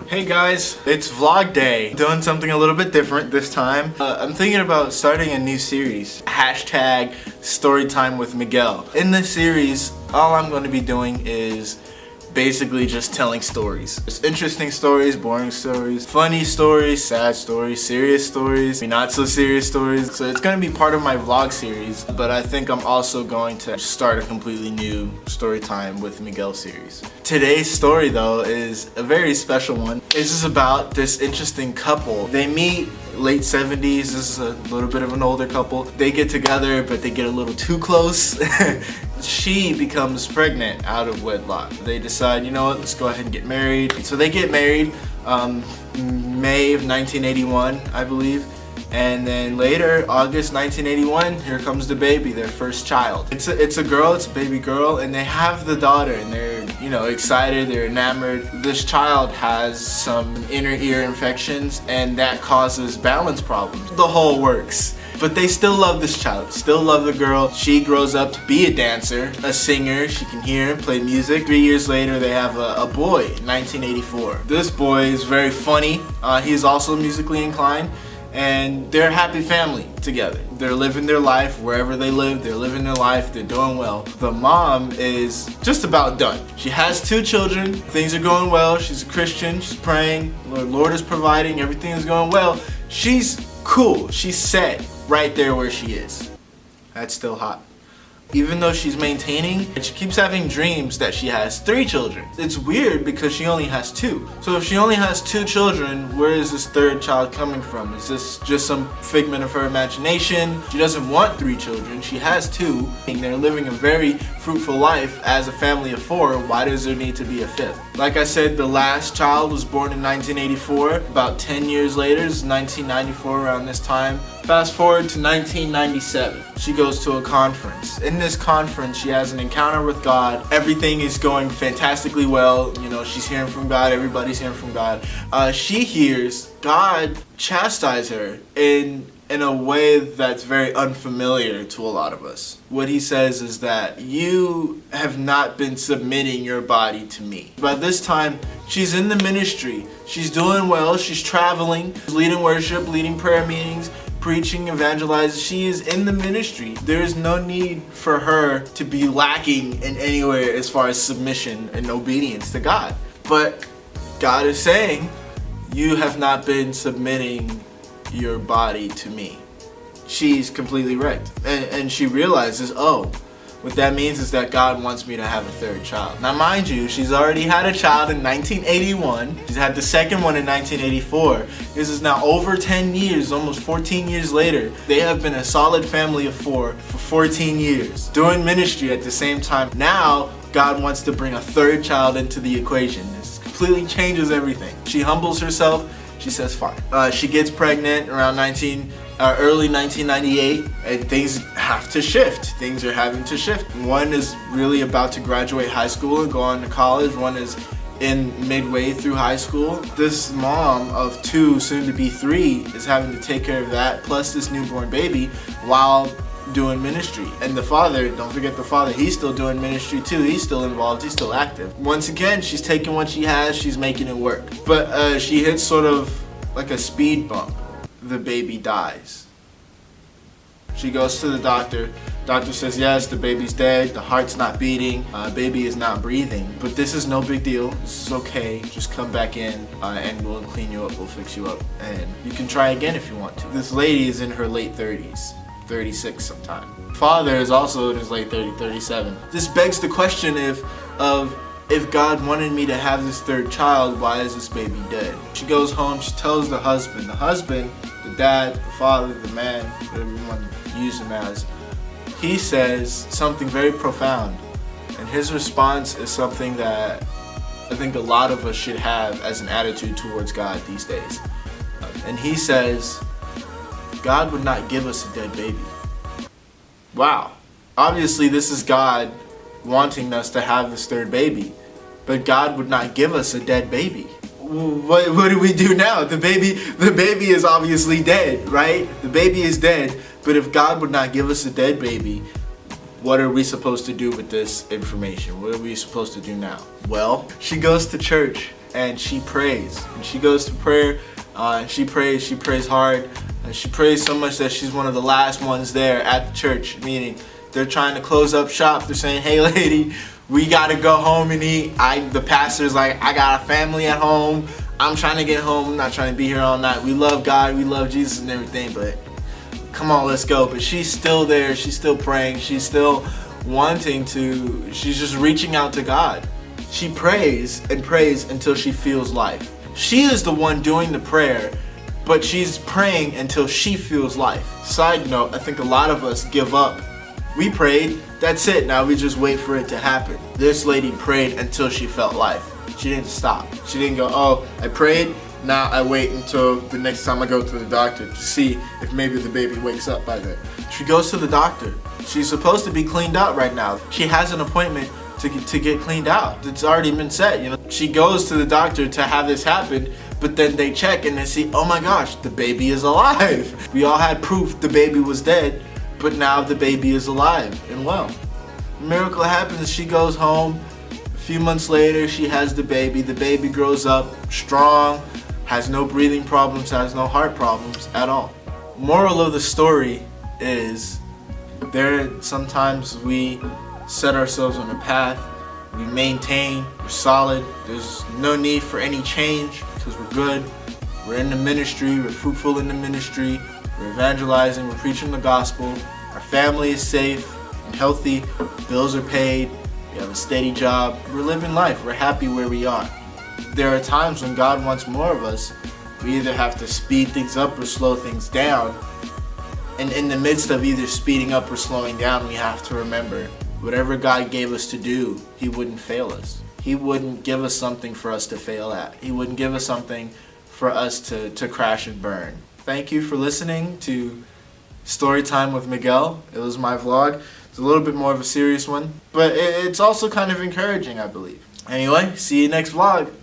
Hey guys, it's vlog day. Doing something a little bit different this time. I'm thinking about starting a new series. Hashtag Storytime with Miguel. In this series, all I'm going to be doing is basically just telling stories. It's interesting stories, boring stories, funny stories, sad stories, serious stories, not so serious stories. So it's going to be part of my vlog series, but I think I'm also going to start a completely new Storytime with Miguel series. Today's story though is a very special one. This is about this interesting couple. They meet late 70s. This is a little bit of an older couple. They get together, but they get a little too close. She becomes pregnant out of wedlock. They decide, you know what, let's go ahead and get married. So they get married May of 1981, I believe. And then later, August 1981, here comes the baby, their first child. It's a girl, it's a baby girl, and they have the daughter, and they're, you know, excited, they're enamored. This child has some inner ear infections, and that causes balance problems. The whole works. But they still love this child, still love the girl. She grows up to be a dancer, a singer. She can hear and play music. 3 years later, they have a boy in 1984. This boy is very funny. He's also musically inclined. And they're a happy family together. They're living their life wherever they live. They're living their life. They're doing well. The mom is just about done. She has 2 children. Things are going well. She's a Christian. She's praying. The Lord is providing. Everything is going well. She's cool. She's set right there where she is. That's still hot. Even though she's maintaining, she keeps having dreams that she has 3 children. It's weird because she only has 2. So if she only has 2 children, where is this 3rd child coming from? Is this just some figment of her imagination? She doesn't want 3 children, she has 2. And they're living a very fruitful life as a family of 4. Why does there need to be a 5th? Like I said, the last child was born in 1984. About 10 years later, it's 1994 around this time. Fast forward to 1997. She goes to a conference. In this conference, she has an encounter with God. Everything is going fantastically well. You know, she's hearing from God. Everybody's hearing from God. She hears God chastise her in a way that's very unfamiliar to a lot of us. What he says is that you have not been submitting your body to me. By this time, she's in the ministry. She's doing well. She's traveling, leading worship, leading prayer meetings, preaching, evangelizing. She is in the ministry. There is no need for her to be lacking in anywhere as far as submission and obedience to God. But God is saying, you have not been submitting your body to me. She's completely wrecked. And she realizes, oh, what that means is that God wants me to have a 3rd child. Now mind you, she's already had a child in 1981. She's had the 2nd one in 1984. This is now over 10 years, almost 14 years later. They have been a solid family of 4 for 14 years, doing ministry at the same time. Now, God wants to bring a 3rd child into the equation. This completely changes everything. She humbles herself. She says, fine. She gets pregnant around early 1998, and things have to shift. Things are having to shift. One is really about to graduate high school and go on to college. One is in midway through high school. This mom of 2, soon to be 3, is having to take care of that, plus this newborn baby, while doing ministry. And the father, don't forget the father, he's still doing ministry too. He's still involved, he's still active. Once again, she's taking what she has, she's making it work. But she hits sort of like a speed bump. The baby dies. She goes to the doctor. Doctor says, yes, the baby's dead, the heart's not beating, baby is not breathing. But this is no big deal, this is okay. Just come back in and we'll clean you up, we'll fix you up. And you can try again if you want to. This lady is in her late 30s, 36 sometime. Father is also in his late 30s, 37. This begs the question if God wanted me to have this 3rd child, why is this baby dead? She goes home, she tells the husband, the dad, the father, the man, whatever you want to use him as. He says something very profound, and his response is something that I think a lot of us should have as an attitude towards God these days. And he says, God would not give us a dead baby. Wow. Obviously this is God wanting us to have this 3rd baby, but God would not give us a dead baby. What do we do now? The baby is obviously dead, right? The baby is dead, but if God would not give us a dead baby, what are we supposed to do with this information? What are we supposed to do now? Well, she goes to church and she prays. And she goes to prayer, and she prays hard. And she prays so much that she's one of the last ones there at the church, meaning they're trying to close up shop. They're saying, hey lady, we gotta go home and eat. The pastor's like, I got a family at home. I'm trying to get home. I'm not trying to be here all night. We love God, we love Jesus and everything, but come on, let's go. But she's still there. She's still praying. She's still wanting to, she's just reaching out to God. She prays and prays until she feels life. She is the one doing the prayer, but she's praying until she feels life. Side note, I think a lot of us give up. We prayed, that's it, now we just wait for it to happen. This lady prayed until she felt life. She didn't stop. She didn't go, oh, I prayed, now I wait until the next time I go to the doctor to see if maybe the baby wakes up by then. She goes to the doctor. She's supposed to be cleaned out right now. She has an appointment to get cleaned out. It's already been set, you know. She goes to the doctor to have this happen, but then they check and they see, oh my gosh, the baby is alive. We all had proof the baby was dead, but now the baby is alive and well. Miracle happens, she goes home. A few months later, she has the baby. The baby grows up strong, has no breathing problems, has no heart problems at all. Moral of the story is, sometimes we set ourselves on a path, we maintain, we're solid, there's no need for any change because we're good, we're in the ministry, we're fruitful in the ministry, we're evangelizing, we're preaching the gospel, our family is safe and healthy, bills are paid, we have a steady job, we're living life, we're happy where we are. There are times when God wants more of us. We either have to speed things up or slow things down. And in the midst of either speeding up or slowing down, we have to remember, whatever God gave us to do, He wouldn't fail us. He wouldn't give us something for us to fail at. He wouldn't give us something for us to crash and burn. Thank you for listening to Storytime with Miguel. It was my vlog. It's a little bit more of a serious one, but it's also kind of encouraging, I believe. Anyway, see you next vlog.